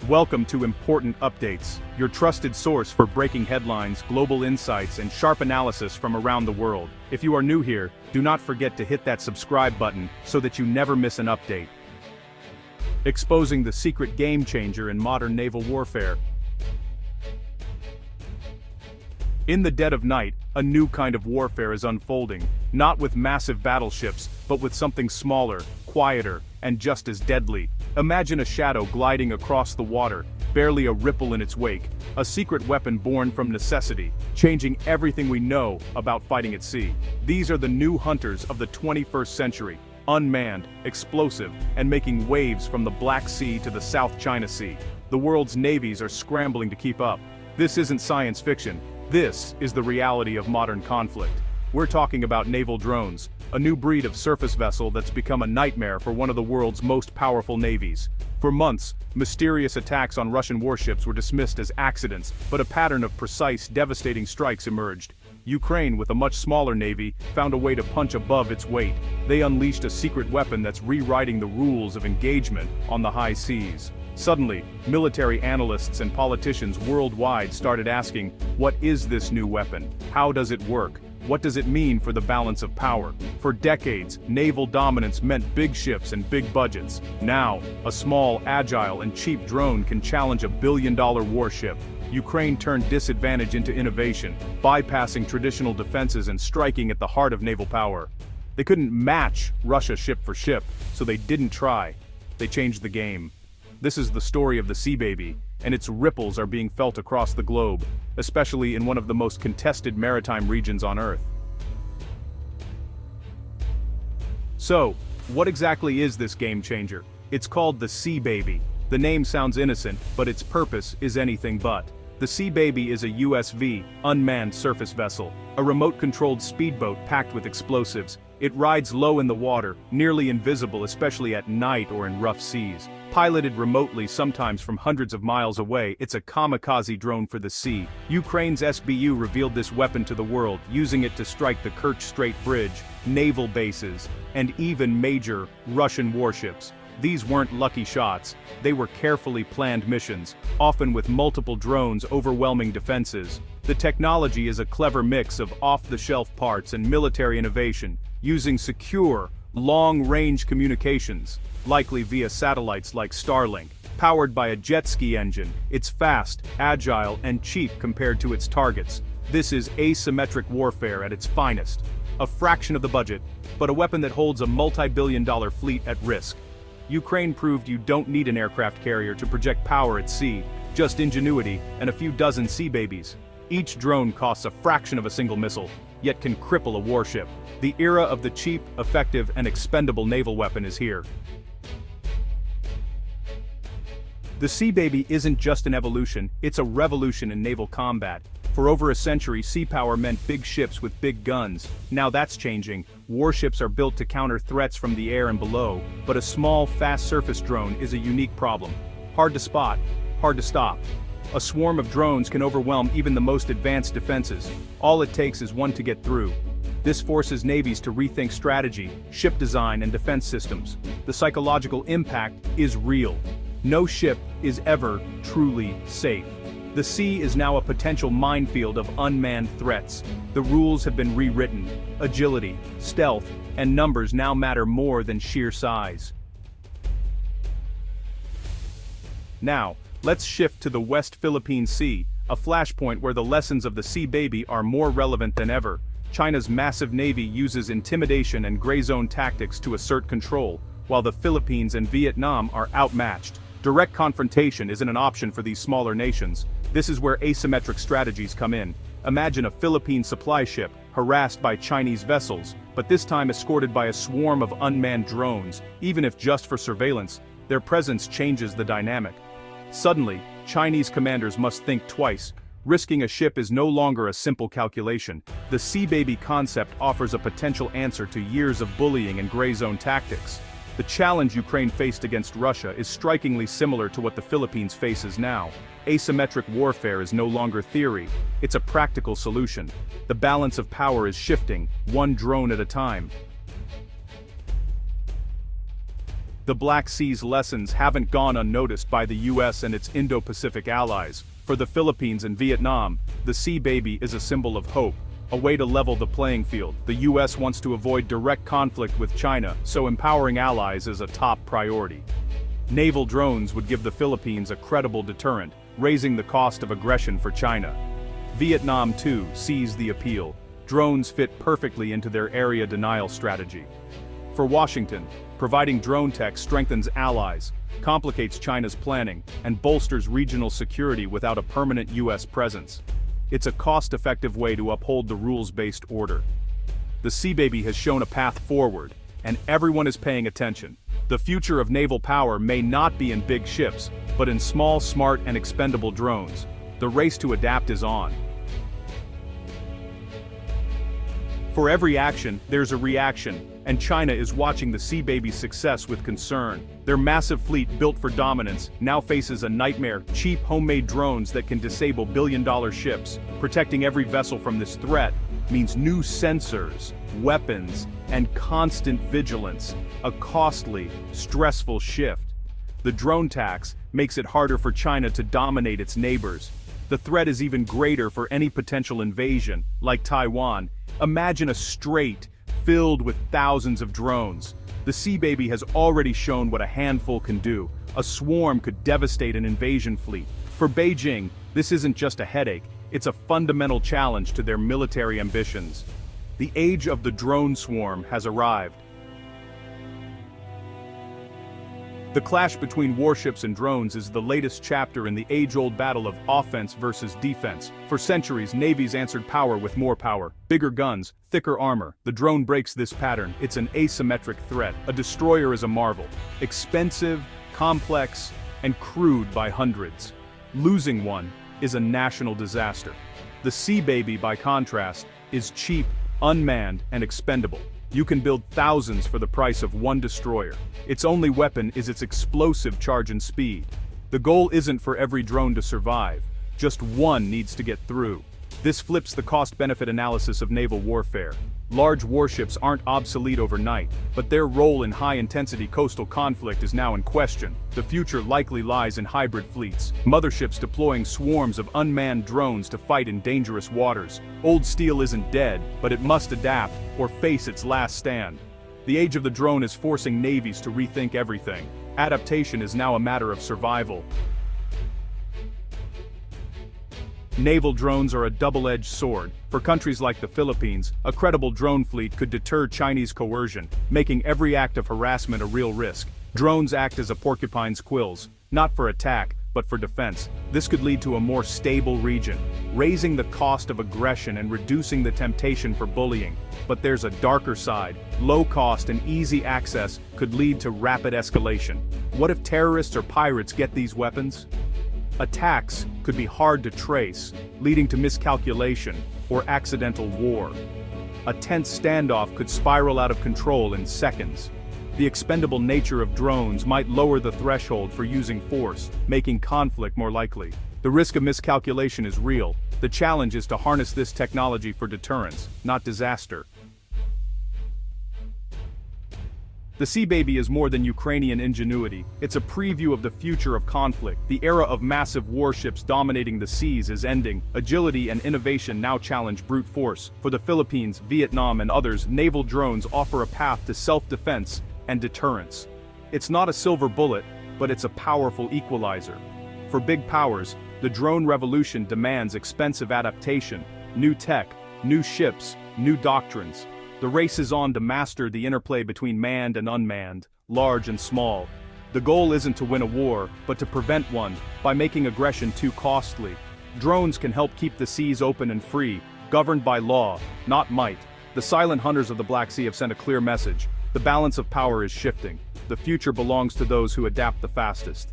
Welcome to Important Updates, your trusted source for breaking headlines, global insights, and sharp analysis from around the world. If you are new here, do not forget to hit that subscribe button so that you never miss an update. Exposing the secret game changer in modern naval warfare. In the dead of night, a new kind of warfare is unfolding, not with massive battleships, but with something smaller, quieter, and just as deadly. Imagine a shadow gliding across the water, barely a ripple in its wake, a secret weapon born from necessity, changing everything we know about fighting at sea. These are the new hunters of the 21st century, unmanned, explosive, and making waves from the Black Sea to the South China Sea. The world's navies are scrambling to keep up. This isn't science fiction. This is the reality of modern conflict. We're talking about naval drones, a new breed of surface vessel that's become a nightmare for one of the world's most powerful navies. For months, mysterious attacks on Russian warships were dismissed as accidents, but a pattern of precise, devastating strikes emerged. Ukraine, with a much smaller navy, found a way to punch above its weight. They unleashed a secret weapon that's rewriting the rules of engagement on the high seas. Suddenly, military analysts and politicians worldwide started asking, what is this new weapon? How does it work? What does it mean for the balance of power? For decades, naval dominance meant big ships and big budgets. Now, a small, agile, and cheap drone can challenge a billion-dollar warship. Ukraine turned disadvantage into innovation, bypassing traditional defenses and striking at the heart of naval power. They couldn't match Russia ship for ship, so they didn't try. They changed the game. This is the story of the Sea Baby, and its ripples are being felt across the globe, especially in one of the most contested maritime regions on Earth. So, what exactly is this game changer? It's called the Sea Baby. The name sounds innocent, but its purpose is anything but. The Sea Baby is a USV, unmanned surface vessel, a remote-controlled speedboat packed with explosives. It rides low in the water, nearly invisible especially at night or in rough seas. Piloted remotely, sometimes from hundreds of miles away, it's a kamikaze drone for the sea. Ukraine's SBU revealed this weapon to the world, using it to strike the Kerch Strait Bridge, naval bases, and even major Russian warships. These weren't lucky shots, they were carefully planned missions, often with multiple drones overwhelming defenses. The technology is a clever mix of off-the-shelf parts and military innovation, using secure, long-range communications, likely via satellites like Starlink. Powered by a jet ski engine, it's fast, agile, and cheap compared to its targets. This is asymmetric warfare at its finest. A fraction of the budget, but a weapon that holds a multi-billion-dollar fleet at risk. Ukraine proved you don't need an aircraft carrier to project power at sea, just ingenuity and a few dozen Sea Babies. Each drone costs a fraction of a single missile, yet can cripple a warship. The era of the cheap, effective, and expendable naval weapon is here. The Sea Baby isn't just an evolution, it's a revolution in naval combat. For over a century, sea power meant big ships with big guns. Now that's changing. Warships are built to counter threats from the air and below, but a small, fast surface drone is a unique problem. Hard to spot, hard to stop. A swarm of drones can overwhelm even the most advanced defenses. All it takes is one to get through. This forces navies to rethink strategy, ship design, and defense systems. The psychological impact is real. No ship is ever truly safe. The sea is now a potential minefield of unmanned threats. The rules have been rewritten. Agility, stealth, and numbers now matter more than sheer size. Now, let's shift to the West Philippine Sea, a flashpoint where the lessons of the Sea Baby are more relevant than ever. China's massive navy uses intimidation and gray zone tactics to assert control, while the Philippines and Vietnam are outmatched. Direct confrontation isn't an option for these smaller nations. This is where asymmetric strategies come in. Imagine a Philippine supply ship, harassed by Chinese vessels, but this time escorted by a swarm of unmanned drones. Even if just for surveillance, their presence changes the dynamic. Suddenly, Chinese commanders must think twice. Risking a ship is no longer a simple calculation. The Sea Baby concept offers a potential answer to years of bullying and gray zone tactics. The challenge Ukraine faced against Russia is strikingly similar to what the Philippines faces now. Asymmetric warfare is no longer theory, it's a practical solution. The balance of power is shifting, one drone at a time. The Black Sea's lessons haven't gone unnoticed by the US and its Indo-Pacific allies. For the Philippines and Vietnam, the Sea Baby is a symbol of hope, a way to level the playing field. The US wants to avoid direct conflict with China, so empowering allies is a top priority. Naval drones would give the Philippines a credible deterrent, raising the cost of aggression for China. Vietnam, too, sees the appeal. Drones fit perfectly into their area denial strategy. For Washington, providing drone tech strengthens allies, complicates China's planning, and bolsters regional security without a permanent US presence. It's a cost-effective way to uphold the rules-based order. The Sea Baby has shown a path forward, and everyone is paying attention. The future of naval power may not be in big ships, but in small, smart, and expendable drones. The race to adapt is on. For every action, there's a reaction, and China is watching the Sea Baby's success with concern. Their massive fleet built for dominance now faces a nightmare: cheap homemade drones that can disable billion-dollar ships. Protecting every vessel from this threat means new sensors, weapons, and constant vigilance, a costly, stressful shift. The drone tax makes it harder for China to dominate its neighbors. The threat is even greater for any potential invasion, like Taiwan. Imagine a strait filled with thousands of drones. The Sea Baby has already shown what a handful can do. A swarm could devastate an invasion fleet. For Beijing, this isn't just a headache, it's a fundamental challenge to their military ambitions. The age of the drone swarm has arrived. The clash between warships and drones is the latest chapter in the age-old battle of offense versus defense. For centuries, navies answered power with more power, bigger guns, thicker armor. The drone breaks this pattern. It's an asymmetric threat. A destroyer is a marvel, expensive, complex, and crewed by hundreds. Losing one is a national disaster. The Sea Baby, by contrast, is cheap, unmanned, and expendable. You can build thousands for the price of one destroyer. Its only weapon is its explosive charge and speed. The goal isn't for every drone to survive, just one needs to get through. This flips the cost-benefit analysis of naval warfare. Large warships aren't obsolete overnight, but their role in high-intensity coastal conflict is now in question. The future likely lies in hybrid fleets, motherships deploying swarms of unmanned drones to fight in dangerous waters. Old steel isn't dead, but it must adapt or face its last stand. The age of the drone is forcing navies to rethink everything. Adaptation is now a matter of survival. Naval drones are a double-edged sword. For countries like the Philippines, a credible drone fleet could deter Chinese coercion, making every act of harassment a real risk. Drones act as a porcupine's quills, not for attack, but for defense. This could lead to a more stable region, raising the cost of aggression and reducing the temptation for bullying. But there's a darker side. Low cost and easy access could lead to rapid escalation. What if terrorists or pirates get these weapons? Attacks could be hard to trace, leading to miscalculation or accidental war. A tense standoff could spiral out of control in seconds. The expendable nature of drones might lower the threshold for using force, making conflict more likely. The risk of miscalculation is real. The challenge is to harness this technology for deterrence, not disaster. The Sea Baby is more than Ukrainian ingenuity. It's a preview of the future of conflict. The era of massive warships dominating the seas is ending. Agility and innovation now challenge brute force. For the Philippines, Vietnam, and others, naval drones offer a path to self-defense and deterrence. It's not a silver bullet, but it's a powerful equalizer. For big powers, the drone revolution demands expensive adaptation, new tech, new ships, new doctrines. The race is on to master the interplay between manned and unmanned, large and small. The goal isn't to win a war, but to prevent one, by making aggression too costly. Drones can help keep the seas open and free, governed by law, not might. The silent hunters of the Black Sea have sent a clear message. The balance of power is shifting. The future belongs to those who adapt the fastest.